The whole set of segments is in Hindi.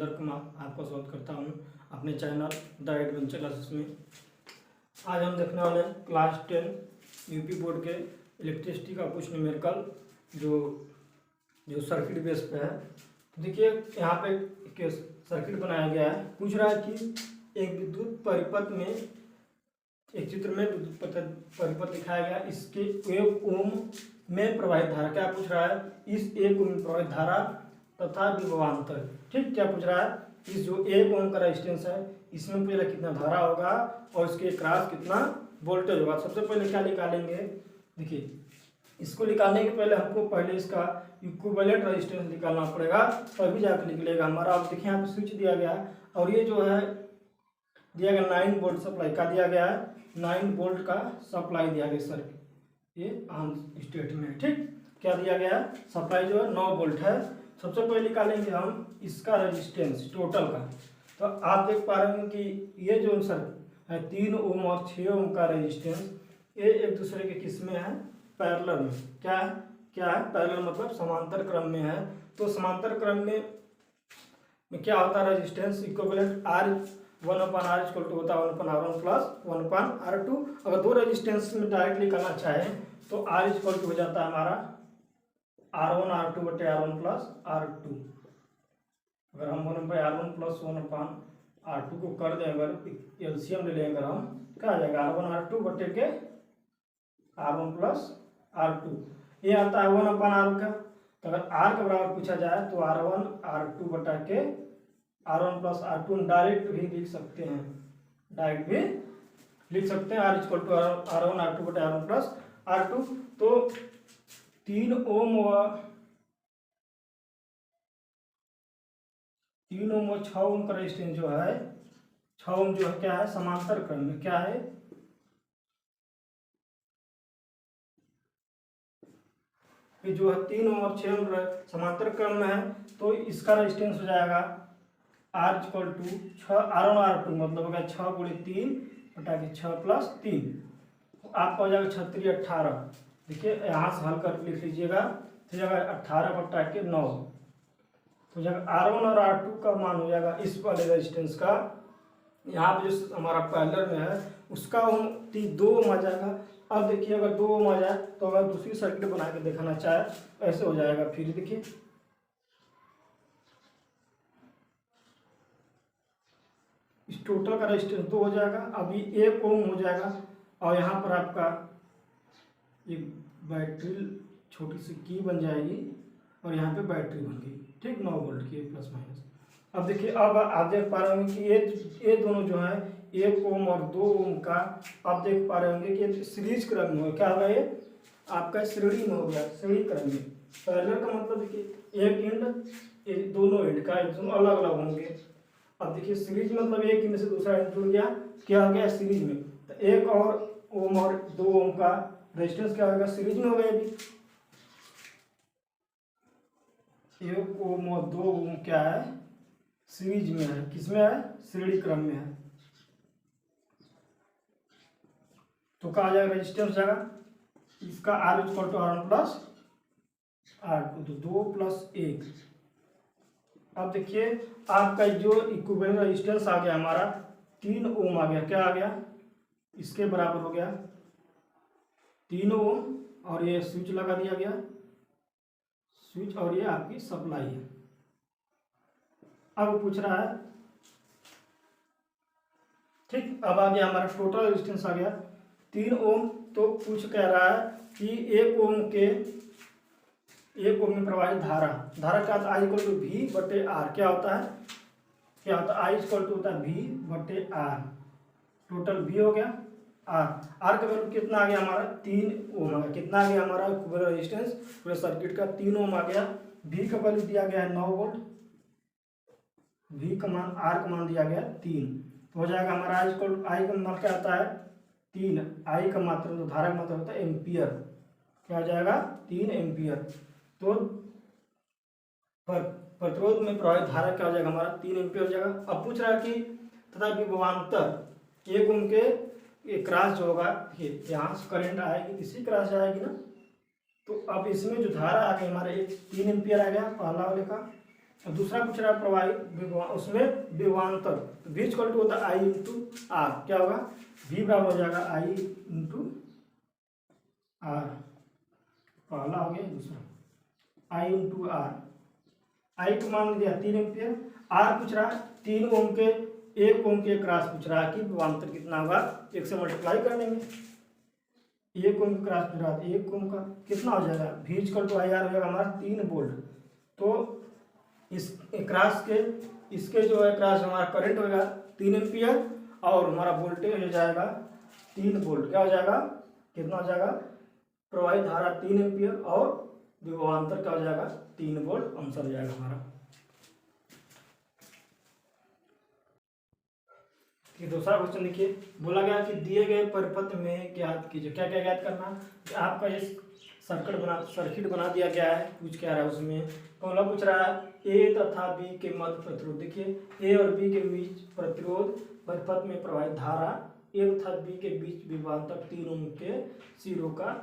सुंदर कुमार आपका स्वागत करता हूं अपने चैनल द एडवेंचर क्लासेस में। आज हम देखने वाले हैं क्लास 10 यूपी बोर्ड के इलेक्ट्रिसिटी का कुछ न्यूमेरिकल जो सर्किट बेस पे है। तो देखिए यहाँ पे एक सर्किट बनाया गया है। पूछ रहा है कि एक विद्युत परिपथ में, एक चित्र में विद्युत परिपथ दिखाया गया, इसके 1 ओम में प्रवाहित धारा। क्या पूछ रहा है? इस 1 ओम में प्रवाहित धारा तथा विभवांतर। ठीक, क्या पूछ रहा है? इस जो 1 ओम का रेजिस्टेंस है इसमें पहले कितना धारा होगा और इसके क्रॉस कितना वोल्टेज होगा। सबसे पहले क्या निकालेंगे? देखिए, इसको निकालने के पहले हमको पहले इसका इक्विवेलेंट रेजिस्टेंस निकालना पड़ेगा, तभी जाकर निकलेगा हमारा। अब देखिए यहाँ पे स्विच दिया गया है और ये जो है दिया गया 9 वोल्ट सप्लाई का दिया गया है, 9 वोल्ट का सप्लाई दिया गया सर, ये आम स्टेट में। ठीक, क्या दिया गया है? सप्लाई जो है 9 वोल्ट है। सबसे पहले निकालेंगे हम इसका रेजिस्टेंस टोटल का। तो आप देख पा रहे हैं कि ये जो सर है 3 ओम और 6 ओम का रेजिस्टेंस, ये एक दूसरे के किस में है? पैरेलल में। क्या है? पैरेलल मतलब समांतर क्रम में है। तो समांतर क्रम में क्या होता है? Resistance equivalent R 1/R equal to होता है 1/R1 प्लस 1/R2। अगर दो रेजिस्टेंस में डायरेक्टली करना चाहे तो R इक्वल टू हो जाता है हमारा R1 R2 बटे R1 प्लस R2। अगर हम 1/R1 प्लस 1/R2 को कर दें, अगर एलसीएम ले लेंगे हम, क्या आ जाएगा? R1 R2 बटे के R1 प्लस R2। ये आता है 1/R का। तो अगर R के बराबर पूछा जाए तो R1 R2 बटा के R1 प्लस R2 डायरेक्ट भी लिख सकते हैं, R equal to R1 R2 बटे R1 प्लस R2। तो 3 ओम व 6 ओम का रेजिस्टेंस जो है, 6 ओम जो है क्या है? समांतर क्रम में। क्या है? ये जो है 3 ओम और 6 ओम समांतर क्रम में है। तो इसका रेजिस्टेंस हो जाएगा R equal to 6 R1 R2 मतलब हो गया 6 गुणे 3 बटा के 6 प्लस 3। आपका हो जाएगा 36 18। देखिए यहाँ से हल कर लिख लीजिएगा, तो जाएगा 18 बटा के 9। तो जाएगा R1 और R2 का मान हो जाएगा इस वाले रेजिस्टेंस का, यहाँ पे जो हमारा पैरेलल में है उसका 2 ओम आ जाएगा। अब देखिए अगर 2 ओम आ जाए तो अगर दूसरी सर्किट बना के दिखाना चाहे ऐसे हो जाएगा। फिर देखिए इस टोटल का रेजिस्टेंस 2 हो जाएगा, अभी 1 ओम हो जाएगा। और यहाँ पर आपका एक बैटरी छोटी सी की बन जाएगी और यहाँ पे बैटरी बन गई। ठीक, 9 वोल्ट की प्लस माइनस। अब देखिए, अब आप देख पा रहे होंगे कि ये दोनों जो है 1 ओम और 2 ओम का, आप देख पा रहे होंगे कि सीरीज क्रम में हो। क्या होगा? ये आपका श्रेणी में हो गया, श्रेणी क्रम में। पैरेलल का मतलब देखिए एक एंड दोनों एंड का दोनों अलग अलग होंगे। अब देखिए सीरीज मतलब एक एंड से दूसरा एंड जुड़ गया, क्या हो गया? सीरीज में। तो 1 और ओम और 2 ओम का रेजिस्टेंस क्या होगा? सीरीज में हो गया। अभी 1 ओम और 2 ओम क्या है? सीरीज में है। किसमें है? श्रेणी क्रम में है। तो क्या आ जाएगा? रेजिस्टेंस जाएगा इसका R equal to R1 plus R2, तो 2 प्लस 1। अब देखिए आपका जो इक्विवेलेंट रेजिस्टेंस आ गया हमारा 3 ओम आ गया। क्या आ गया? इसके बराबर हो गया 3 ओम, और ये स्विच लगा दिया गया, स्विच, और ये आपकी सप्लाई है। अब पूछ रहा है, ठीक, अब आ गया हमारा टोटल रेजिस्टेंस आ गया 3 ओम। तो पूछ कह रहा है कि 1 ओम में प्रवाहित धारा का I इक्वल टू V बटे R। क्या होता है? I इक्वल टू होता है V बटे R। टोटल V हो गया R का वैल्यू कितना आ गया हमारा? 3 ओम आ गया। कितना आ गया हमारा इक्विवेलेंट रेजिस्टेंस पूरे सर्किट का? 3 ओम आ गया। V का वैल्यू दिया गया है 9 वोल्ट, V का मान, R का मान दिया गया 3। तो हो जाएगा हमारा I का मान क्या आता है? 3। I का मात्रा, तो धारा का मात्रा होता है एम्पियर। क्या हो जाएगा? 3 एम्पियर। तो प्रतिरोध में प्रवाहित धारा क्या हो जाएगा हमारा? 3 एम्पियर हो जाएगा। अब पूछ रहा है कि तथा विभवांतर 1 ओम के क्रॉस जो होगा, देखिए यहाँ से करंट आएगी, इसी क्रॉस आएगी ना। तो अब इसमें जो धारा आ गई हमारे 3 एम्पियर आ गया पहला वाले का, और दूसरा पूछ रहा है प्रवाही उसमें विभवांतर, तो V इक्वल टू होता है I इंटू आर। क्या होगा, V बराबर हो जाएगा I इंटू आर, पहला हो गया, दूसरा I इंटू आर। आई को मान लिया 3 एम्पियर, आर पूछ रहा है 3 ओम के 1 ओम के क्रॉस पूछ रहा है कि विभवांतर कितना होगा, 1 से मल्टीप्लाई कर लेंगे। 1 ओम का क्रॉस पूछ रहा है, 1 ओम का कितना हो जाएगा, V equal to I R हो जाएगा हमारा 3 वोल्ट। तो इस क्रॉस के इसके जो है क्रॉस हमारा करंट होगा 3 एम्पियर और हमारा वोल्टेज हो जाएगा 3 वोल्ट। क्या हो जाएगा, कितना हो जाएगा, प्रवाहित धारा 3 एम्पियर और विभवांतर क्या हो जाएगा 3 वोल्ट, आंसर हो जाएगा हमारा। दूसरा क्वेश्चन देखिए, बोला गया कि दिए गए परिपथ में ज्ञात कीजिए। क्या क्या ज्ञात करना, कि आपका ये सर्किट बना दिया गया है, पूछ क्या रहा है उसमें, पहला पूछ रहा है ए तथा बी के मध्य प्रतिरोध। देखिए ए और बी के बीच प्रतिरोध, परिपथ में प्रवाहित धारा, ए तथा बी के बीच विभवांतर 3 ओम के सिरों का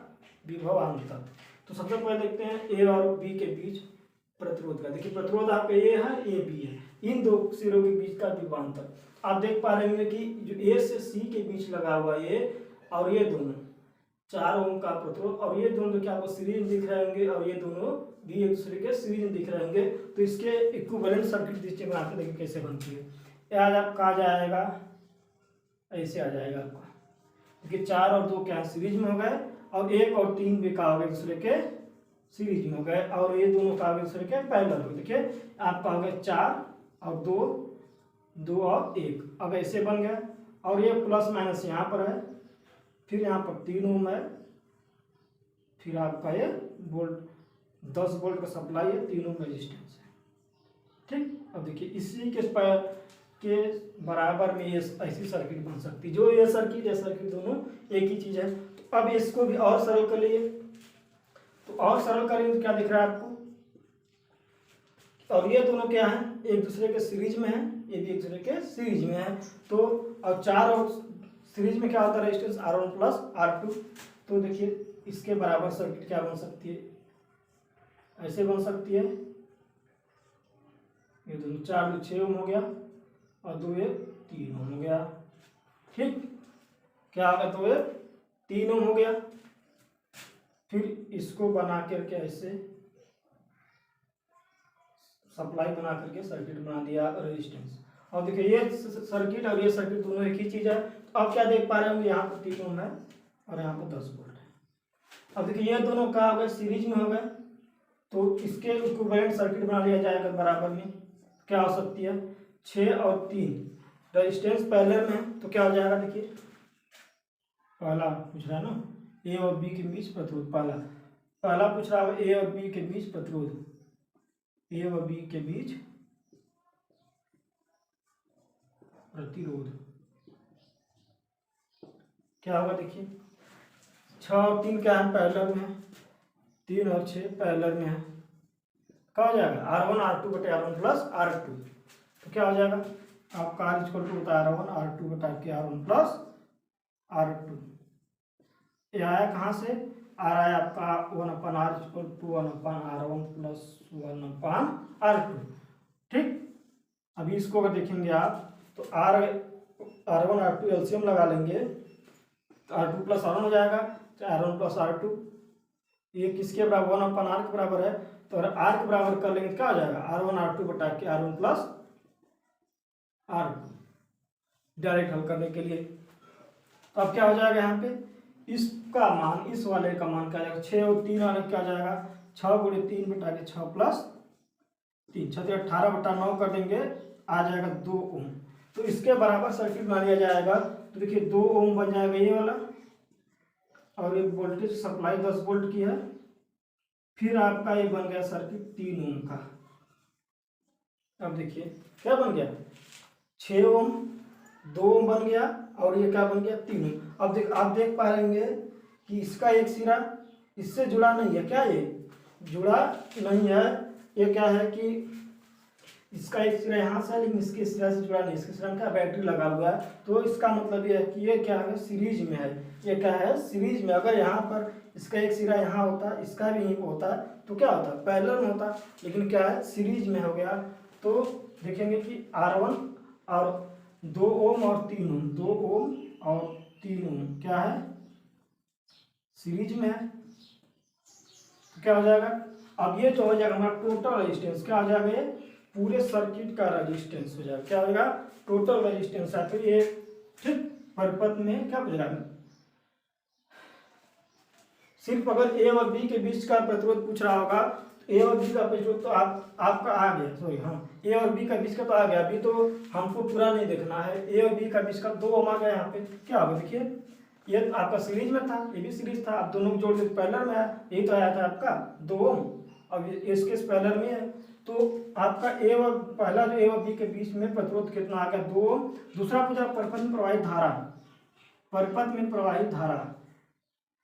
विभवांतर। तो सबसे पहले देखते हैं ए और बी के बीच प्रतिरोध का। देखिए प्रतिरोध आपका ए है, ए बी है, इन दो सिरों के बीच का विभवांतर आप देख पा रहे हैं कि जो ए से सी के बीच लगा हुआ ये और ये दोनों 4 ओम का प्रतिरोध, और ये दोनों क्या आपको सीरीज में दिख रहे होंगे, और ये दोनों भी एक दूसरे के सीरीज में दिख रहे होंगे। तो इसके इक्विवेलेंट सर्किट दृष्टि बना के देखिए कैसे बनती है। आज आपका आ जाएगा, ऐसे आ जाएगा आपका, क्योंकि 4 और 2 क्या सीरीज में हो गए, और 1 और 3 भी का हो गए दूसरे के सीरीज में हो गए, और ये दोनों का दूसरे के पैरेलल हो गए। देखिए आपका हो गया 4 और 2 और 1, अब ऐसे बन गया, और ये प्लस माइनस यहाँ पर है, फिर यहाँ पर 3 ओम है, फिर आपका ये वोल्ट 10 वोल्ट का सप्लाई है, 3 ओम रेजिस्टेंस है। ठीक, अब देखिए इसी के बराबर में ये ऐसी सर्किट बन सकती है, जो ये सर्किट दोनों एक ही चीज है। तो अब इसको भी और सरल कर लिए, तो और सरल करेंगे तो क्या दिख रहा है आपको, और ये दोनों क्या है, एक दूसरे के सीरीज में है, ये भी एक दूसरे के सीरीज में है। तो अब 4 और सीरीज में क्या होता है, रेजिस्टेंस R1 प्लस R2। तो देखिए इसके बराबर सर्किट क्या बन सकती है, ऐसे बन सकती है, ये दोनों 4 में 6 ओम हो गया, और 2 ये 3 ओम हो गया। ठीक, क्या होगा, 2 ये 3 ओम हो गया। फिर इसको बना करके ऐसे सप्लाई बना करके सर्किट बना दिया रेजिस्टेंस। और देखिए ये सर्किट और ये सर्किट दोनों एक ही चीज है। तो आप क्या देख पा रहे होंगे, यहाँ पर 3 ओम है और यहाँ पर 10 वोल्ट है। अब देखिए ये दोनों का हो गए सीरीज में हो गए, तो इसके इक्विवेलेंट सर्किट बना लिया जाएगा बराबर में। क्या हो सकती है, 6 और 3 रेजिस्टेंस पैरेलल में है, तो क्या हो जाएगा, देखिए पहला पूछ रहा है ना ए और बी के बीच प्रतिरोध, पहला पूछ रहा है ए और बी के बीच प्रतिरोध, ए और बी के बीच प्रतिरोध क्या होगा, देखिए 6 और 3 क्या है, पैरेलल में है, 3 और 6 पैरेलल में है। क्या हो जाएगा, R1 R2 बटे R1 प्लस R2। तो क्या हो जाएगा आपका R इक्वल टू होता है R1 R2 बटा के R1 प्लस R2। ये आया कहाँ से, R आया आपका 1/R equal to 1/R1 plus 1/R2। ठीक, अभी इसको अगर देखेंगे आप तो R1 R2 एलसीएम लगा लेंगे तो R2 प्लस R1 हो जाएगा, R1 प्लस R2 ये किसके बराबर, 1/R के बराबर है। तो अगर R के बराबर कर लेंगे तो क्या हो जाएगा, R1 R2 बटा के R1 प्लस R2, डायरेक्ट हल करने के लिए। तो अब क्या हो जाएगा, यहाँ पे इसका मान, इस वाले का मान क्या जाएगा, 6 और 3 वाले क्या जाएगा, 6 गुणे 3 बटा के 6 प्लस 3, 6 18 बटा 9 कर देंगे, आ जाएगा 2 ओम। तो इसके बराबर सर्किट बना लिया जाएगा। तो देखिए 2 ओम बन जाएगा ये वाला, और एक वोल्टेज सप्लाई 10 वोल्ट की है, फिर आपका ये बन गया सर्किट 3 ओम का। अब देखिए क्या बन गया, 6 ओम, 2 ओम बन गया, और ये क्या बन गया 3 ओम। अब आप देख पा रहेंगे कि इसका एक सिरा इससे जुड़ा नहीं है, क्या ये जुड़ा नहीं है, ये क्या है कि इसका एक सिरा यहाँ से है, लेकिन इसके सिरा से जुड़ा नहीं, इसके सिरा में क्या बैटरी लगा हुआ है, तो इसका मतलब ये है कि ये क्या है, सीरीज में है। ये क्या है, सीरीज में। अगर यहाँ पर इसका एक सिरा यहाँ होता, इसका भी यहीं होता, तो क्या होता, पैरेलल में होता, लेकिन क्या है, सीरीज में हो गया। तो देखेंगे कि R1 और 2 ओम और 3 ओम, 2 ओम और 3 ओम क्या है, सीरीज में है। तो क्या हो जाएगा, अब ये जो हो जाएगा हमारा टोटल रेजिस्टेंस, क्या हो जाएगा, ये पूरे सर्किट का रेजिस्टेंस हो जाएगा। क्या होगा, टोटल रेजिस्टेंस है। तो ये ठीक परिपथ में क्या हो जाएगा, सिर्फ अगर ए और बी के बीच का प्रतिरोध पूछ रहा होगा, ए और बी का प्रतिरोध तो आपका आ गया, सॉरी हाँ, ए और बी का बीच का तो आ गया। अभी तो हमको पूरा नहीं देखना है, ए और बी का बीच का 2 ओम आ गया। यहाँ पे क्या होगा, देखिए ये आपका सीरीज में था, ये भी सीरीज था, आप दोनों को जोड़ के पैरेलल में आया, यही तो आया था आपका 2 ओम। अब इसके पैरेलल में है, तो आपका ए और पहला जो ए और बी के बीच में प्रतिरोध कितना आ गया, 2 ओम। दूसरा पूछा परिपथ में प्रवाहित धारा, परिपथ में प्रवाहित धारा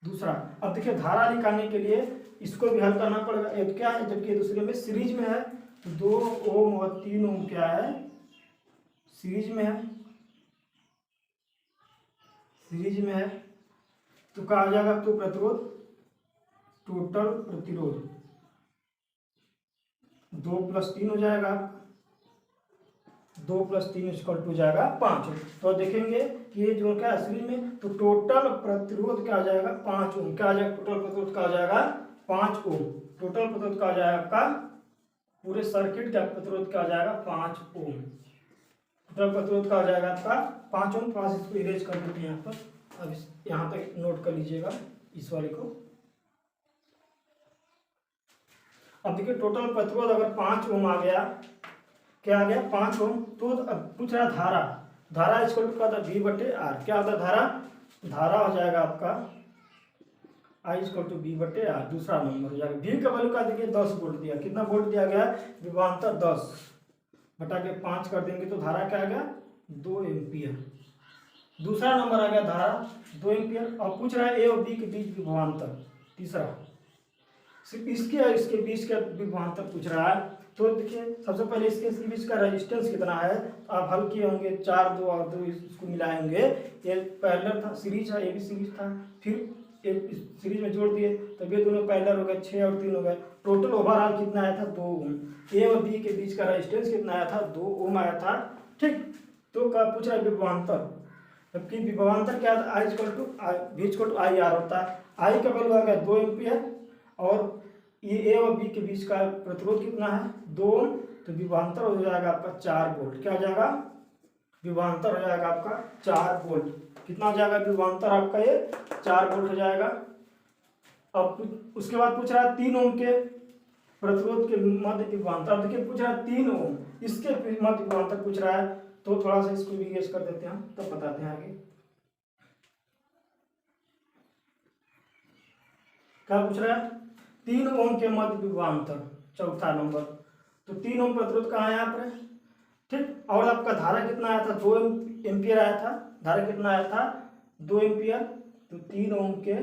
दूसरा। अब देखिए धारा निकालने के लिए इसको भी हल करना पड़ेगा। एक क्या है, जबकि दूसरे में सीरीज में है, तो 2 ओम और 3 ओम क्या है, सीरीज में है, सीरीज में है। तो कहा जाएगा तो प्रतिरोध, टोटल प्रतिरोध 2 + 3 हो जाएगा, 2 + 3 = जाएगा 5। तो देखेंगे कि ये जो क्या है सीरीज में, तो टोटल प्रतिरोध क्या आ जाएगा, 5 ओम। क्या आ जाएगा, टोटल प्रतिरोध का आ जाएगा 5 ओम। टोटल प्रतिरोध का आ जाएगा आपका, पूरे सर्किट का प्रतिरोध का आ जाएगा 5 ओम। टोटल प्रतिरोध का आ जाएगा आपका 5 ओम। 5 इसको इरेज कर देते हैं यहाँ पर। अब यहाँ तक नोट कर लीजिएगा इस वाले को। अब देखिए टोटल प्रतिरोध अगर 5 ओम आ गया, क्या आ गया, 5 ओम। तो अब पूछ रहा धारा, धारा इसको क्या होता है, V/R। क्या होता है धारा, धारा हो जाएगा आपका I = V/R। दूसरा नंबर हो जाएगा। V का वैल्यू का देखिए 10 वोल्ट दिया, कितना वोल्ट दिया गया, विभवांतर 10 बटा के 5 कर देंगे तो धारा क्या आ गया, 2 एम्पियर। दूसरा नंबर आ गया धारा 2 एम्पियर। और पूछ रहा है ए और बी के बीच विभवांतर, तीसरा सिर्फ इसके और इसके बीच का विभवांतर पूछ रहा है। तो देखिए सबसे पहले इसके बीच का रेजिस्टेंस कितना है, तो आप हल किए होंगे, 4 2 और 2 इसको मिलाएंगे, ये पैरेलल था, सीरीज है, ये भी सीरीज था, फिर एक सीरीज में जोड़ दिए तब ये दोनों पैरेलल हो गए, 6 और 3 हो गए। टोटल ओवरऑल कितना आया था, 2 ओम। ए और बी के बीच का रेजिस्टेंस कितना आया था, 2 ओम आया था। ठीक, तो क्या पूछ रहा है, विभवांतर। जबकि विभवांतर क्या था, I = IR होता है। I का वैल्यू आ गया 2 एम्पियर, और ये ए और बी के बीच का प्रतिरोध कितना है, 2 ओम। तो विभवांतर हो जाएगा आपका 4 वोल्ट। क्या हो जाएगा, विभवांतर हो जाएगा आपका 4 वोल्ट। कितना हो जाएगा विभवांतर आपका, ये 4 वोल्ट हो जाएगा। अब उसके बाद पूछ रहा है 3 ओम के प्रतिरोध के मध्य विभवांतर। अब देखिए पूछ रहा है 3 ओम, इसके मध्य विभवांतर पूछ रहा है, तो थोड़ा सा इसको भी गेस कर देते हैं, तब तो बताते हैं आगे क्या पूछ रहा है। 3 ओम के मध्य विभवांतर, चौथा नंबर। तो 3 ओम प्रतिरोध कहाँ है यहाँ पर, ठीक। और आपका धारा कितना आया था, 2 एम्पियर आया था। धारा कितना आया था, 2 एम्पियर। तो 3 ओम के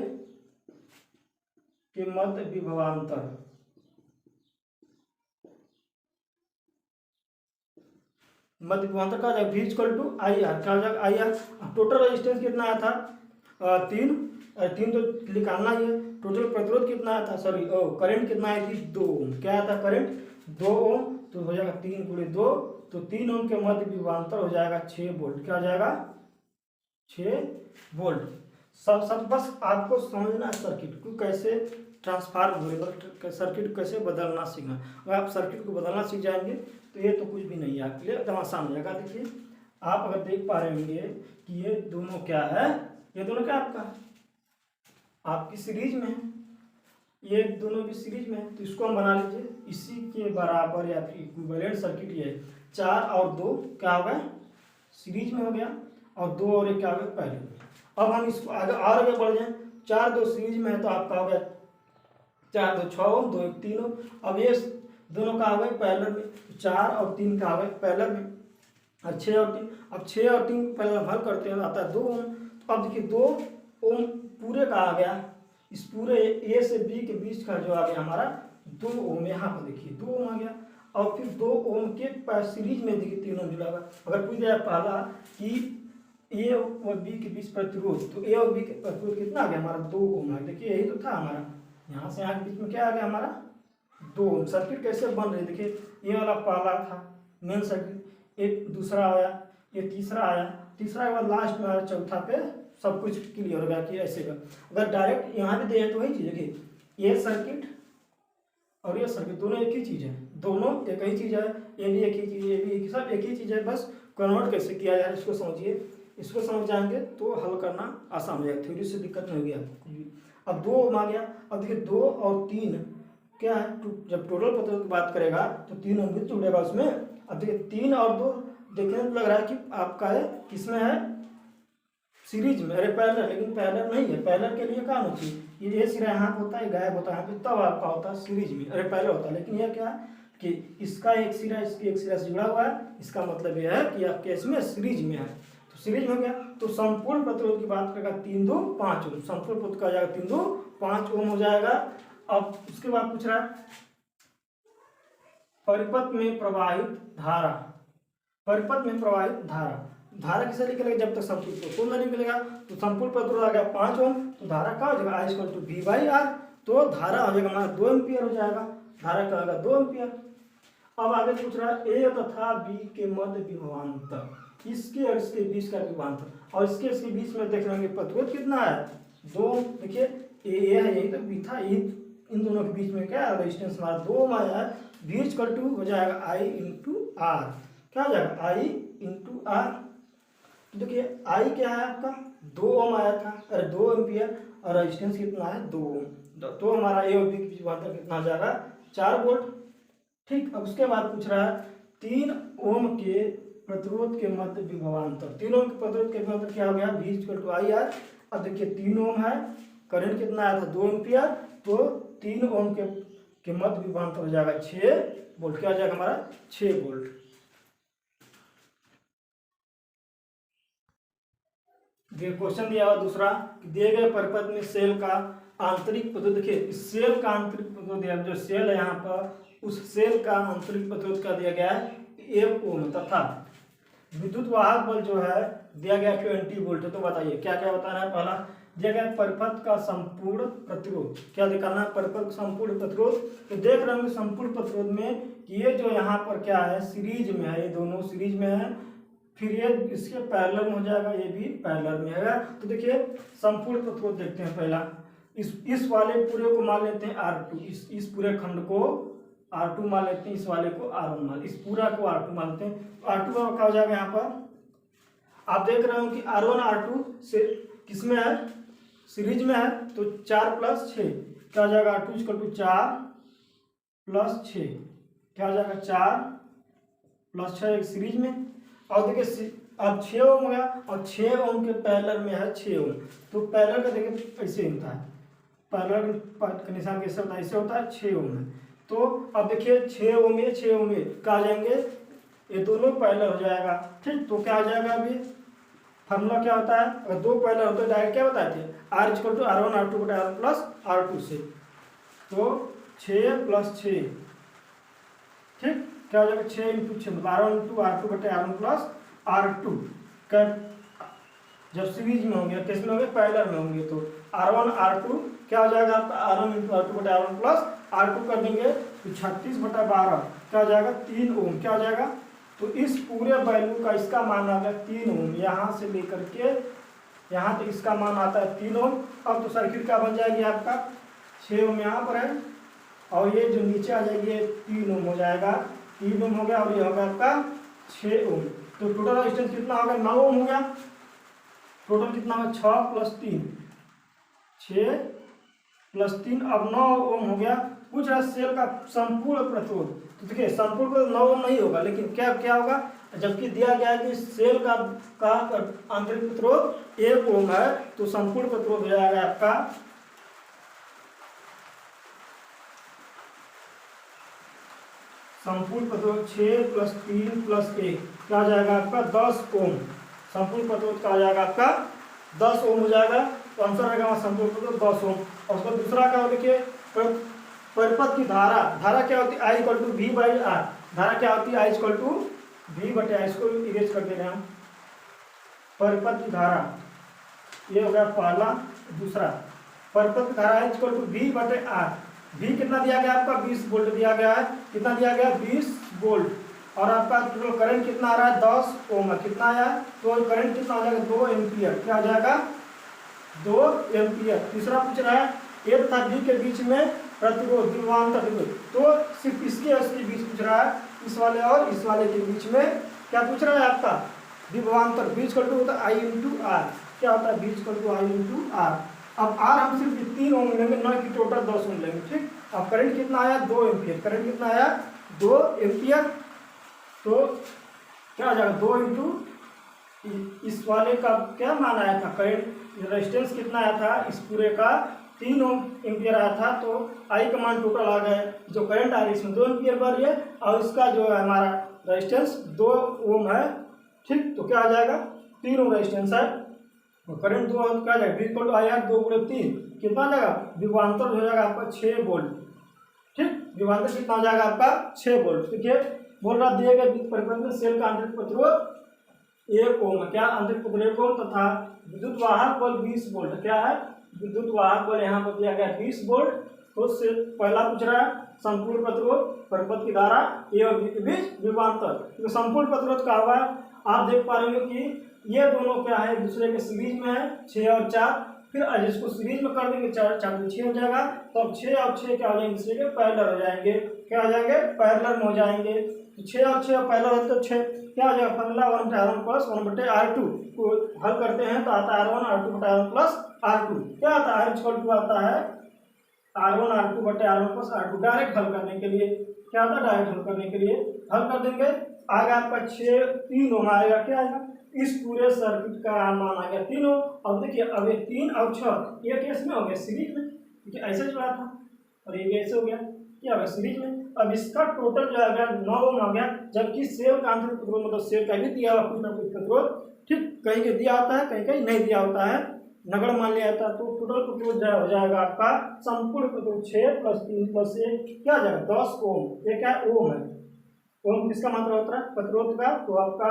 मध्य विभवांतर, मध्य विभवांतर का हो जाएगा V = IR। क्या हो जाएगा, IR। टोटल रेजिस्टेंस कितना आया था, 3 तो निकालना ही है। टोटल प्रतिरोध कितना आया था, सॉरी करंट कितना आई थी, 2 ओम। क्या आया था करंट, 2 ओम। तो हो जाएगा 3 × 2, तो 3 ओम के मध्य विभवांतर हो जाएगा 6 वोल्ट। क्या हो जाएगा, 6 वोल्ट। सब बस आपको समझना है सर्किट को कैसे ट्रांसफार्म होगा, सर्किट कैसे बदलना सीखना। अगर आप सर्किट को बदलना सीख जाएंगे तो ये तो कुछ भी नहीं है आपके लिए, एकदम आसान हो जाएगा। देखिए आप अगर देख पा रहे होंगे कि ये दोनों क्या है, ये दोनों क्या आपका, आपकी सीरीज में है, ये दोनों भी सीरीज में है। तो इसको हम बना लीजिए इसी के बराबर या फिर इक्विवेलेंट सर्किट। ये 4 और 2 क्या हो गया, सीरीज में हो गया, और 2 और 1 क्या हो गया, पहले में। अब हम इसको आगे बढ़ जाए, 4 2 सीरीज में है, तो आपका हो गया 4 2 6 ओम, 2 1 3 ओम। अब ये दोनों का हो गए पैरेलल में, 4 और 3 का हो गए पैरेलल में, और 6 और 3। अब 6 और 3 पैरेलल हल करते हैं, आता है 2 ओम। तो अब देखिए 2 ओम पूरे का आ गया, इस पूरे ए से बी के बीच का जो आ गया हमारा 2 ओम। यहाँ पर देखिए 2 ओम आ गया। और फिर 2 ओम के सीरीज में देखिए 3 ओम जुड़ा हुआ। अगर पूछ दिया पहला कि ए और बी के बीच प्रतिरोध, तो ए और बी के प्रतिरोध कितना आ गया हमारा 2 ओम है। देखिए यही तो था हमारा, यहाँ से यहाँ के बीच में क्या आ गया हमारा 2 ओम। सर्किट कैसे बन रही है देखिए, ये वाला पहला था मेन सर्किट, एक दूसरा आया, ये तीसरा आया, तीसरा के बाद लास्ट में आया चौथा पे सब कुछ क्लियर हो गया कि ऐसे का। अगर डायरेक्ट यहाँ भी दे तो वही चीज़ देखिए, ये सर्किट और ये सर्किट दोनों एक ही चीज़ है, दोनों एक ही चीज़ है, ये भी एक ही चीज़ है, ये भी सब एक ही चीज़ है। बस कन्वर्ट कैसे किया जाए इसको समझिए, इसको समझ जाएंगे तो हल करना आसान हो जाएगा, थ्योरी से दिक्कत नहीं होगी आपको। अब 2 ओम आ गया। अब देखिए 2 और 3 क्या है, जब टोटल प्रतिरोध की बात करेगा तो 3 ओम भी जुड़ेगा उसमें। अब देखिए 3 और 2 देखने में लग रहा है कि आपका है किसमें है, सीरीज में, अरे पैरेलल, लेकिन पैरेलल नहीं है। पैरेलल के लिए क्या होना चाहिए, ये सिरा यहाँ होता है गायब होता है, तब आपका होता है सीरीज में, अरे पैरेलल होता है। लेकिन यह क्या है कि इसका एक सिरा इसकी एक सिरा से जुड़ा हुआ है, इसका मतलब यह है कि आपके इसमें सीरीज में है, तो सीरीज में हो गया। तो संपूर्ण प्रतिरोध की बात करेगा 3 2 5 ओम, संपूर्ण प्रतिरोध का जाएगा 3 2 5 ओम हो जाएगा। अब उसके बाद पूछ रहा है परिपथ में प्रवाहित धारा, परिपथ में प्रवाहित धारा, धारा किसे निकलेगा जब तक संपूर्ण प्रतिरोध नहीं निकलेगा। तो संपूर्ण प्रतिरोध आ गया 5 ओम, तो धारा क्या हो जाएगा I = V/R, तो धारा हो जाएगा हमारा 2 एम्पियर हो जाएगा, धारा का होगा 2 एम्पियर। अब आगे पूछ रहा है ए तथा बी के मध्य विभवांतर, इसके और इसके बीच का विभवांतर, और इसके बीच में देख लेंगे प्रतिरोध कितना है 2। देखिए ए है, यही तो बी था, इन दोनों के बीच में क्या है रेजिस्टेंस हमारा 2 ओम आया है। V = हो जाएगा I × R, क्या हो जाएगा I × R। तो देखिए I क्या है आपका 2 ओम आया था, अरे 2 एम्पियर, और रेजिस्टेंस कितना है 2 ओम, तो हमारा ए और बी के बीच विभवांतर कितना आ जाएगा 4 वोल्ट। ठीक, अब उसके बाद पूछ रहा है 3 ओम के प्रतिरोध के मध्य विभवांतर, 3 ओम के प्रतिरोध के विभवांतर क्या हो गया V = IR। अब देखिए 3 ओम है, करंट कितना आया था 2 एम्पियर, तो 3 ओम के मध्य विभवांतर हो जाएगा 6 वोल्ट, क्या हो जाएगा हमारा 6 वोल्ट। देखिए क्वेश्चन दिया हुआ दूसरा, दिए गए परिपथ में सेल का आंतरिक प्रतिरोध, देखिए इस सेल का आंतरिक प्रतिरोध दिया, जो सेल है यहाँ पर उस सेल का आंतरिक प्रतिरोध क्या दिया गया है 1 ओम, तथा विद्युत वाहक बल जो है दिया गया 20 वोल्ट है। तो बताइए क्या क्या बताना है। पहला दिया गया परिपथ का संपूर्ण प्रतिरोध, क्या दिखाना है परिपथ का संपूर्ण प्रतिरोध। तो देख रहे होंगे संपूर्ण प्रतिरोध में ये जो यहाँ पर क्या है सीरीज में है, ये दोनों सीरीज में है, फिर ये इसके पैरेलल में हो जाएगा, ये भी पैरेलल में है। तो देखिए संपूर्ण प्रतिरोध देखते हैं। पहला इस वाले पूरे को मान लेते हैं R2, इस पूरे खंड को R2 मान लेते हैं, इस वाले को R1 मान, इस पूरा को R2 मान लेते हैं। तो R2 का क्या हो जाएगा, यहाँ पर आप देख रहे हो कि R1 R2 से किसमें है सीरीज में है, तो 4 + 6 क्या हो जाएगा R2 = 4 + 6 क्या हो जाएगा 4 + 6 एक सीरीज में। और देखिए अब 6 ओम हो गया, और 6 ओम के पैरेलल में है 6 ओम, तो पैरेलल का देखिए ऐसे होता है, पैरेलल का निशान कैसे होता है, ऐसे होता है 6 ओम है। तो अब देखिए 6 ओम ये 6 ओम ये क्या आ जाएंगे, ये दोनों पैरेलल हो जाएगा। ठीक, तो क्या आ जाएगा अभी फार्मूला क्या होता है, अगर 2 पैरेलल होते हैं डायरेक्ट क्या बताए थे R = R1 R2 / R1 + R2 से, तो 6 + 6 ठीक क्या हो जाएगा 6 × 6 मतलब R1 × R2 / R1 + R2 का जब सीरीज में होंगे किस में होंगे पैरेलल में होंगे, तो R1 R2 क्या हो जाएगा आपका R1 × R2 / R1 + R2 कर देंगे तो 36/12 क्या हो जाएगा 3 ओम, क्या हो जाएगा। तो इस पूरे वैल्यू का इसका मान आ गया 3 ओम, यहाँ से लेकर के यहाँ तक इसका मान आता है 3 ओम। अब तो सर्किट क्या बन जाएगी आपका 6 ओम यहाँ पर है, और ये जो नीचे आ जाएगी 3 ओम हो जाएगा, 3 ओम हो गया, और ये होगा आपका 6 ओम। तो टोटल रेजिस्टेंस कितना होगा 9 ओम हो गया, टोटल कितना होगा 6 + 3 6 + 3 अब 9 ओम हो गया। पूछ रहा सेल का संपूर्ण प्रतिरोध, तो देखिए संपूर्ण प्रतिरोध 9 ओम नहीं होगा, लेकिन क्या क्या होगा, जबकि दिया गया है कि सेल का आंतरिक प्रतिरोध 1 ओम है, तो संपूर्ण प्रतिरोध हो जाएगा आपका संपूर्ण प्रतिरोध 6 + 3 + 1 क्या हो जाएगा आपका 10 ओम, संपूर्ण प्रतिरोध का हो जाएगा आपका 10 ओम हो जाएगा। तो आंसर रहेगा संपूर्ण प्रतिरोध 10 ओम। और उसका दूसरा क्या हो देखिए परिपथ की धारा, धारा क्या होती है I = V/R, धारा क्या होती है, आई इक्वल टू वी बटे आई, इसको इरेज कर दे रहे हैं हम। परिपथ की धारा ये हो गया पहला। दूसरा परिपथ की धारा आई इक्वल टू वी बटे आर। वी कितना दिया गया आपका 20 वोल्ट दिया गया है, कितना दिया गया 20 वोल्ट, और आपका टोटल करंट कितना आ रहा है 10 ओम। कितना आया, तो करंट कितना हो जाएगा 2 एम्पियर। क्या हो जाएगा 2 एम्पियर। तीसरा पूछ रहा है ए तथा बी के बीच में प्रतिरोध विभवांतर, तो सिर्फ इसके और इसके बीच पूछ रहा है, इस वाले और इस वाले के बीच में क्या पूछ रहा है आपका विभवांतर। बी इक्वल टू होता है आई इंटू आर। क्या होता है V equal to I into R. अब आर हम सिर्फ 3 ओम लेंगे, न कि टोटल 10 ओम लेंगे, ठीक। अब करंट कितना आया 2 एम्पियर। करंट कितना आया 2 एम्पियर, तो क्या हो जाएगा 2 इंटू इस वाले का क्या मान आया था, करंट रेजिस्टेंस कितना आया था इस पूरे का 3 ओम एम्पियर आया था, तो आई का मान टोटल आ गया। जो करंट आ रही है इसमें 2 एम्पियर बढ़ रही है, और इसका जो है हमारा रेजिस्टेंस 2 ओम है, ठीक। तो क्या आ जाएगा 3 ओम रेजिस्टेंस है, तो करंट 2 क्या आ जाएगा V equal to I R 2 गुणे 3 कितना आ जाएगा विभवांतर हो जाएगा आपका 6 वोल्ट, ठीक। विभवांतर कितना हो जाएगा आपका 6 वोल्ट। देखिए बोल रहा दिए गए विद्युत परिपथ में सेल का आंतरिक प्रतिरोध 1 ओम, क्या आंतरिक प्रतिरोध 1 ओम, तथा विद्युत वाहक बल 20 वोल्ट। क्या है विद्युत वाहक बल यहाँ पर दिया गया 20 वोल्ट। तो से पहला पूछ रहा है संपूर्ण प्रतिरोध परिपथ की धारा ए और बी के बीच विभवांतर। तो संपूर्ण प्रतिरोध का हुआ है, आप देख पा रहे हो कि ये दोनों क्या है एक दूसरे के सीरीज में है 6 और 4। फिर आज इसको सीरीज में कर देंगे 4 4 6 हो जाएगा, तो अब 6 और 6 क्या हो जाएंगे दूसरे के पैरेलल हो जाएंगे। क्या हो जाएंगे पैरेलल में हो जाएंगे। तो 6 और 6 पैरेलल है तो 6 क्या हो जाएगा फॉर्मूला 1/r1 प्लस 1/r2 को हल करते हैं तो आता है r1 r2 बटा r1 प्लस r2। क्या आता है r इक्वल टू आता है r1 r2 बटे r1 प्लस r2। डायरेक्ट हल करने के लिए क्या आता है, डायरेक्ट हल करने के लिए हल कर देंगे। आएगा आपका 6 3 ओम आएगा। क्या आएगा इस पूरे सर्किट का मान आ गया 3 ओम। अब देखिए अब ये 3 और 6 ये केस में हो गया सीरीज में, क्योंकि ऐसे चला था, और ये भी ऐसे हो गया, क्या होगा सीरीज में। अब इसका टोटल जो आ गया 9 ओम आ गया, जबकि सेल का आंतरिक प्रतिरोध मतलब सेल का भी दिया हुआ कुछ ना कुछ प्रतिरोध, ठीक। कहीं के दिया होता है कहीं कहीं नहीं दिया होता है, नगण्य मान लिया जाता है। तो टोटल प्रतिरोध हो जाएगा आपका संपूर्ण प्रतिरोध 6 + 3 + 1 क्या आ जाएगा 10 ओम। ये क्या ओम है, ओम किसका मात्रा होता है प्रतिरोध का, तो आपका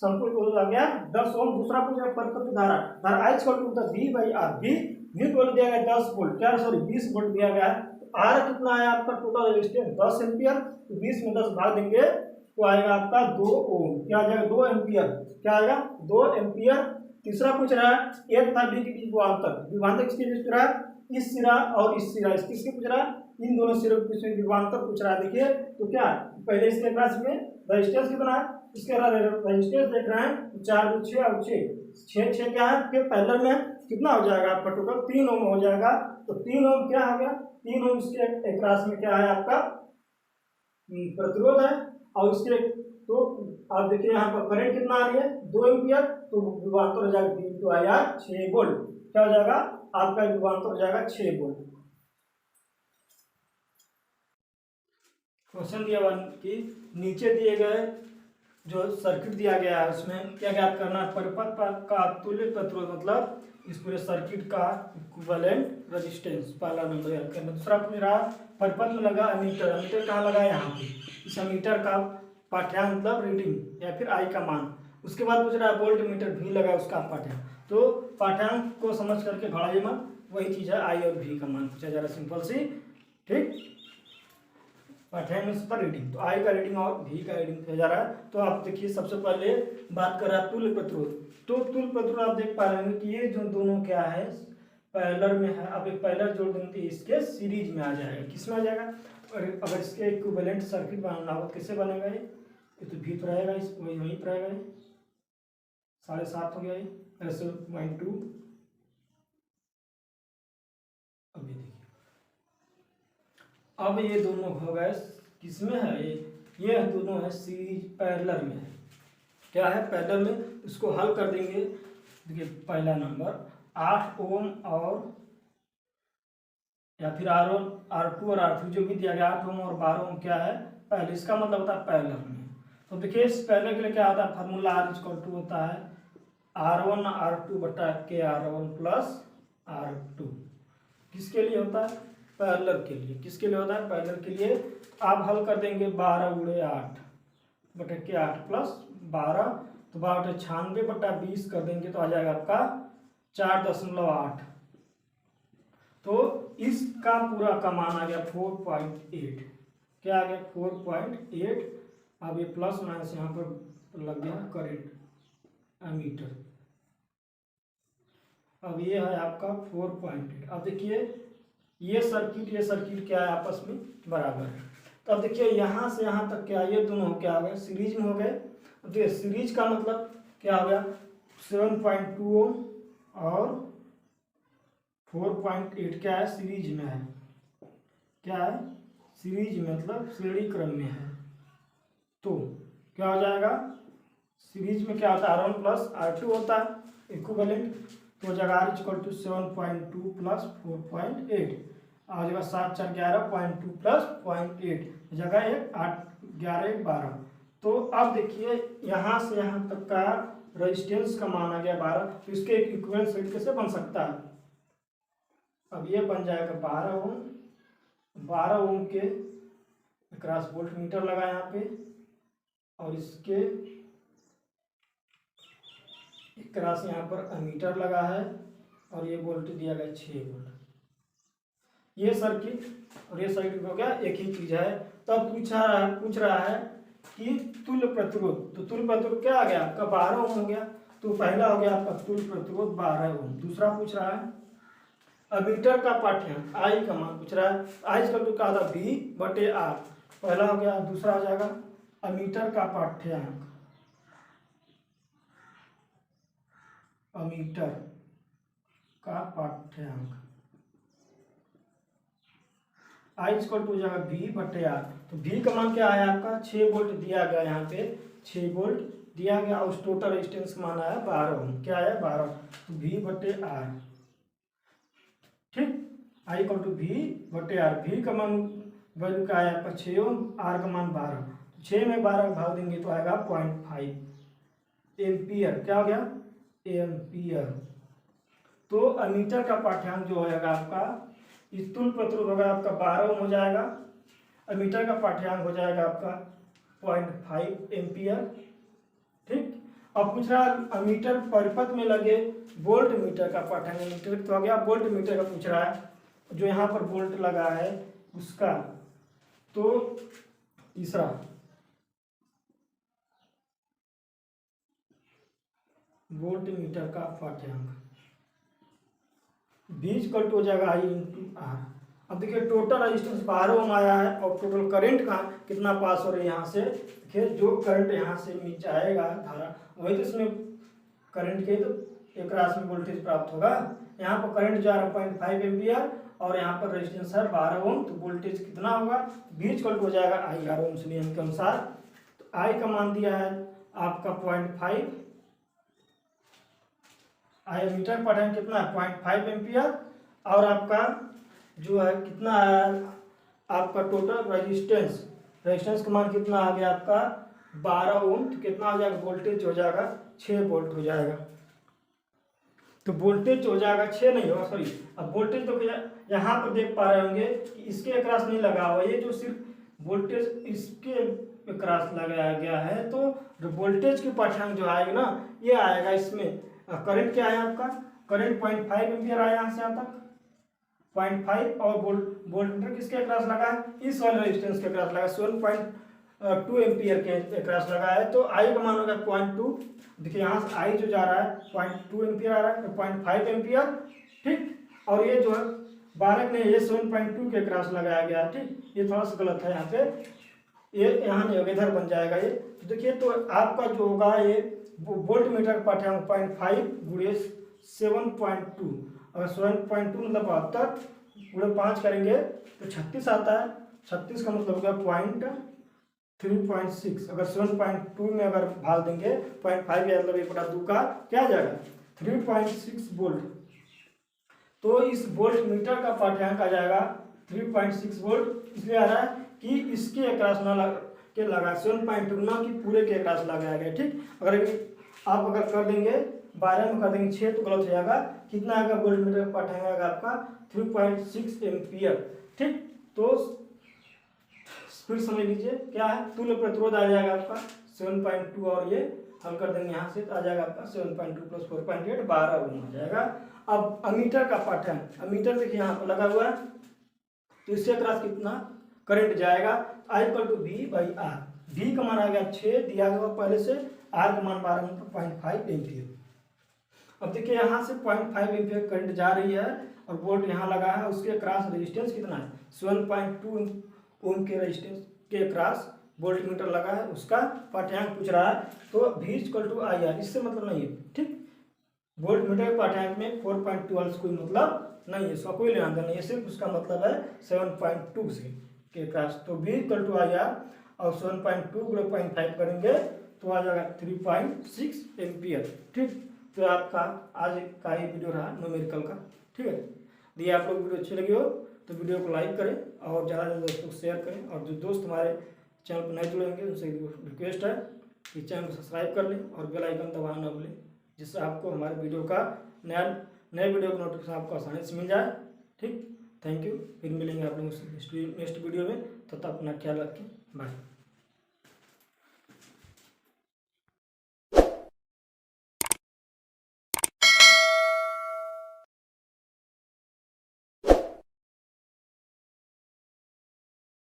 संपूर्ण प्रतिरोध आ गया 10 ओम। दूसरा पूछ रहा है परिपथ धारा, धारा I equal to V by R. V को दिया गया 10 वोल्ट, क्या सॉरी 20 वोल्ट दिया गया है। आर कितना आया आपका टोटल रेजिस्टेंस 10 एम्पियर, तो 20 में 10 भाग देंगे तो आएगा आपका 2 ओम। क्या आ जाएगा 2 एम्पियर। क्या आएगा 2 एम्पियर। तीसरा पूछ रहा है ए तथा बी के बीच विभवांतर। विभवांतर किसके बीच पूछ रहा है, इस सिरा और इस सिरा, किसके पूछ रहा है इन दोनों सिरों के बीच में विभवांतर पूछ रहा है। देखिए तो क्या पहले इसके क्लास में रेजिस्टेंस कितना है, इसके रेजिस्टेंस देख रहे हैं 4 × 6 और 6 क्या है, फिर पैरेलल में कितना हो जाएगा आपका टोटल 3 ओम हो जाएगा। तो 3 ओम क्या हो गया 3 ओम इसके एक्रॉस में क्या है आपका प्रतिरोध है, और इसके तो आप देखिए यहाँ पर करंट कितना आ रही है 2 एम्पियर, तो विभवांतर हो जाएगा V × I R 6 वोल्ट। क्या हो जाएगा आपका विभवांतर हो जाएगा 6 वोल्ट। क्वेश्चन दिया हुआ कि नीचे दिए गए जो सर्किट दिया गया है उसमें क्या ज्ञात करना है, परिपथ का तुल्य प्रतिरोध मतलब इस पूरे सर्किट का इक्विवेलेंट रेजिस्टेंस, पहला नंबर याद करना। दूसरा पूछ रहा परिपथ में लगा एमीटर, एमीटर कहाँ लगा है यहाँ पे, इस एमीटर का पाठ्यांक मतलब रीडिंग या फिर आई का मान। उसके बाद पूछ रहा है वोल्ट मीटर भी लगा है उसका पाठ्यांक, तो पाठ्यांक को समझ करके घड़ाइए मत, वही चीज़ है आई और भी का मान पूछा जा रहा है, सिंपल सी, ठीक। पाठ्यांक पर रीडिंग, तो आई का रीडिंग और भी का रीडिंग किया जा रहा है। तो आप देखिए सबसे पहले बात कर रहा है तुल्य प्रतिरोध। तो तुल्य प्रतिरोध आप देख पा रहे हैं कि ये जो दोनों क्या है पैरेलल में है, अब एक पैरेलल जोड़ देंगे इसके सीरीज में आ जाएगा। किस में आ जाएगा, और अगर इसके इक्विवेलेंट सर्किट बनाना हो किससे बनेगा ये तो भी तो रहेगा, इस वहीं पर रहेगा, 7.5 हो गया ये ऐसे 2। अब ये देखिए अब ये दोनों हो गए किसमें है, ये दोनों है सीरीज पैरेलल में है। क्या है पैरेलल में, इसको हल कर देंगे। देखिए पहला नंबर 8 ओम और या फिर R1 R2 और R3 जो भी दिया गया 8 ओम और 12 ओम क्या है पहले, इसका मतलब होता है पैरेलल में। तो देखिए इस पैरेलल के लिए क्या आता है फार्मूला R इक्वल टू होता है R1 R2 बटा के R1 प्लस R2। किसके लिए होता है पैरेलल के लिए। किसके लिए होता है? पैरेलल के लिए। आप हल कर देंगे 12 गुणे 8 बटे के 8 प्लस 12, तो 12×96/20 कर देंगे तो आ जाएगा आपका 4.8। तो इसका पूरा का मान आ गया 4.8। क्या आ गया? 4.8। अब ये प्लस माइनस यहाँ पर लग गया करंट एमीटर। अब ये है आपका 4.8। अब देखिए ये सर्किट क्या है? आपस में बराबर है। तो अब देखिए यहाँ से यहाँ तक क्या, ये दोनों क्या हो गए? सीरीज में हो गए। तो ये सीरीज का मतलब क्या हो गया? 7.2 ओम और 4.8 क्या है? सीरीज में है। क्या है? सीरीज में, मतलब श्रेणी क्रम में है। तो क्या हो जाएगा? सीरीज में क्या होता है? R1 प्लस R2 होता है इक्विवेलेंट। तो जगह R = 7.2 प्लस 4.8 आ जाएगा 7×4 = 0.2 प्लस 0.8 जगह 1 8 11 1 12। तो अब देखिए यहाँ से यहाँ तक का रेजिस्टेंस का मान आ गया 12। तो इसके एक इक्विवेलेंट सर्किट कैसे बन सकता है? अब ये बन जाएगा 12 ओम। 12 ओम के क्रॉस वोल्ट मीटर लगा यहाँ पे, और इसके क्रॉस यहाँ पर अमीटर लगा है, और ये वोल्टेज दिया गया 6 वोल्ट। ये सर्किट और ये सर्किट हो गया एक ही चीज है। तब पूछ रहा है कि तुल्य प्रतिरोध। तो तुल्य प्रतिरोध क्या आ गया आपका? 12 ओम हो गया। तो पहला हो गया आपका तुल्य प्रतिरोध 12 ओम। दूसरा पूछ रहा है अमीटर का पाठ्यांक आई का मान पूछ रहा है। आई का क्या था? V/R। पहला हो गया। दूसरा हो जाएगा अमीटर का पाठ्यांक, अमीटर का पाठ्यांक I = हो जाएगा V/R। तो V का मान क्या है आपका? 6 वोल्ट दिया गया, यहाँ पे 6 वोल्ट दिया गया, और टोटल रेजिस्टेंस का मान आया 12 ओम। क्या है? 12। तो V/R। ठीक, I = V/R। V का मान वैल्यू क्या है आपका? 6 ओम। R का मान 12। तो 6 में 12 भाग देंगे तो आएगा 0.5 एम्पियर। क्या हो गया? एम्पियर। तो अमीटर का पाठ्यांक जो होगा आपका, इस तुल्य प्रतिरोध होगा आपका 12 ओम हो जाएगा। अमीटर का पाठ्यांक हो जाएगा आपका 0.5 एम्पियर। ठीक। अब पूछ रहा है अमीटर परिपथ में लगे वोल्ट मीटर का पाठ्यांक। मीटर तो हो गया, वोल्ट मीटर का पूछ रहा है, जो यहाँ पर वोल्ट लगा है उसका। तो तीसरा वोल्ट मीटर का पाठ्यांक V हो जाएगा I/R। अब देखिए टोटल रेजिस्टेंस 12 ओम आया है, और टोटल करंट का कितना पास हो रहा है यहाँ से। देखिए जो करंट यहाँ से जाएगा धारा, वही तो इसमें करंट के तो एक राशि में वोल्टेज प्राप्त होगा। यहाँ पर करंट जा रहा है 0.5 एम्पियर, और यहाँ पर रेजिस्टेंस है 12 ओम। तो वोल्टेज कितना होगा? V हो जाएगा I/R ओम्स नियम के अनुसार। तो I का मान दिया है आपका 0.5। आई मीटर पाठ्यांक कितना है? 0.5 एम्पियर। और आपका जो है कितना है आपका टोटल रेजिस्टेंस का मान कितना आ गया आपका? 12 ओम। तो कितना हो जाएगा? वोल्टेज हो जाएगा 6 वोल्ट हो जाएगा। तो वोल्टेज हो जाएगा 6 नहीं होगा, सॉरी। अब वोल्टेज तो यहाँ पर देख पा रहे होंगे कि इसके अक्रॉस नहीं लगा हुआ, ये जो सिर्फ वोल्टेज इसके अक्रॉस लगाया गया है। तो जो वोल्टेज की पाठ्यांक जो आएगा ना, ये आएगा इसमें। करंट क्या है आपका? करंट 0.5 एम्पियर आया यहाँ से यहाँ तक 0.5, और वोल्टमीटर किसके अक्रॉस लगा है? इस वाले रेजिस्टेंस के अक्रॉस लगा, 7.2 एम्पियर के अक्रॉस लगा है। तो आई का मान होगा 0.2। देखिए यहाँ से आई जो जा रहा है 0.2 एम्पियर आ रहा है, तो 0.5 एम्पियर। ठीक, और ये जो है 12 ने ये 7.2 के अक्रॉस लगाया गया है। ठीक, ये थोड़ा सा गलत है यहाँ पे, ये यहाँ नहीं होगा, इधर बन जाएगा ये। तो देखिए तो आपका जो होगा ये वोल्ट मीटर पाठ्यांक 0.5 गुणे 7.2। अगर 7.2 मतलब 72 गुणे 5 करेंगे तो 36 आता है। 36 का मतलब होगा 3.6। अगर 7.2 में अगर भाग देंगे 0.5 या मतलब 1/2 का क्या आ जाएगा? 3.6 वोल्ट। तो इस वोल्ट मीटर का पाठ्यांक आ जाएगा 3.6 वोल्ट। इसलिए आ रहा है कि इसके अक्रॉस ना लगा 7.2 ना कि पूरे के अक्रॉस लगाया गया। ठीक, अगर आप अगर कर देंगे 12 में कर देंगे 6 तो गलत हो जाएगा। कितना आएगा? वोल्ट मीटर का पाठ्यांक आएगा आपका 3.6 एम्पियर। ठीक, तो फिर समझ लीजिए क्या है, तुल्य प्रतिरोध आ जाएगा आपका 7.2 और ये हल कर देंगे यहाँ से तो आ जाएगा आपका 7.2 प्लस 4.8 12 ओम आ जाएगा। अब अमीटर का पाठ्यांक, अमीटर देखिए यहाँ पर लगा हुआ है, तो इससे अक्रॉस कितना करंट जाएगा, I equal to V by R. V का मान आ गया 6 दिया गया पहले से, आर का मान 12 मतलब 0.5 एम्पियर। अब देखिए यहाँ से 0.5 एम्पियर करंट जा रही है और वोल्ट यहाँ लगा है, उसके क्रॉस रेजिस्टेंस कितना है 7.2 ओम के रेजिस्टेंस के क्रॉस वोल्ट मीटर लगा है, उसका पाठ्यांक पूछ रहा है। तो V equal to I R, इससे मतलब नहीं है, ठीक, वोल्ट मीटर के पाठ्यांक में 4.2 से कोई मतलब नहीं है, इसका कोई लेना देना नहीं है, सिर्फ उसका मतलब है 7.2 से के क्रॉस। तो V equal to I R और 7.2 को 0.5 करेंगे तो आ जाएगा 3.6 एम्पियर। ठीक, तो आपका आज का ये वीडियो रहा न्यूमेरिकल का। ठीक है, यदि आप लोग वीडियो अच्छी लगी हो तो वीडियो को लाइक करें और ज़्यादा से ज़्यादा दोस्तों को शेयर करें, और जो दोस्त हमारे चैनल पर नए जुड़ेंगे उनसे रिक्वेस्ट है कि चैनल को सब्सक्राइब कर लें और बेल आइकन दबाना ना भूलें, जिससे आपको हमारे वीडियो का नए वीडियो का नोटिफिकेशन आपको आसानी से मिल जाए। ठीक, थैंक यू, फिर मिलेंगे आप लोगों से नेक्स्ट वीडियो में, तब तक अपना ख्याल रखें, बाय।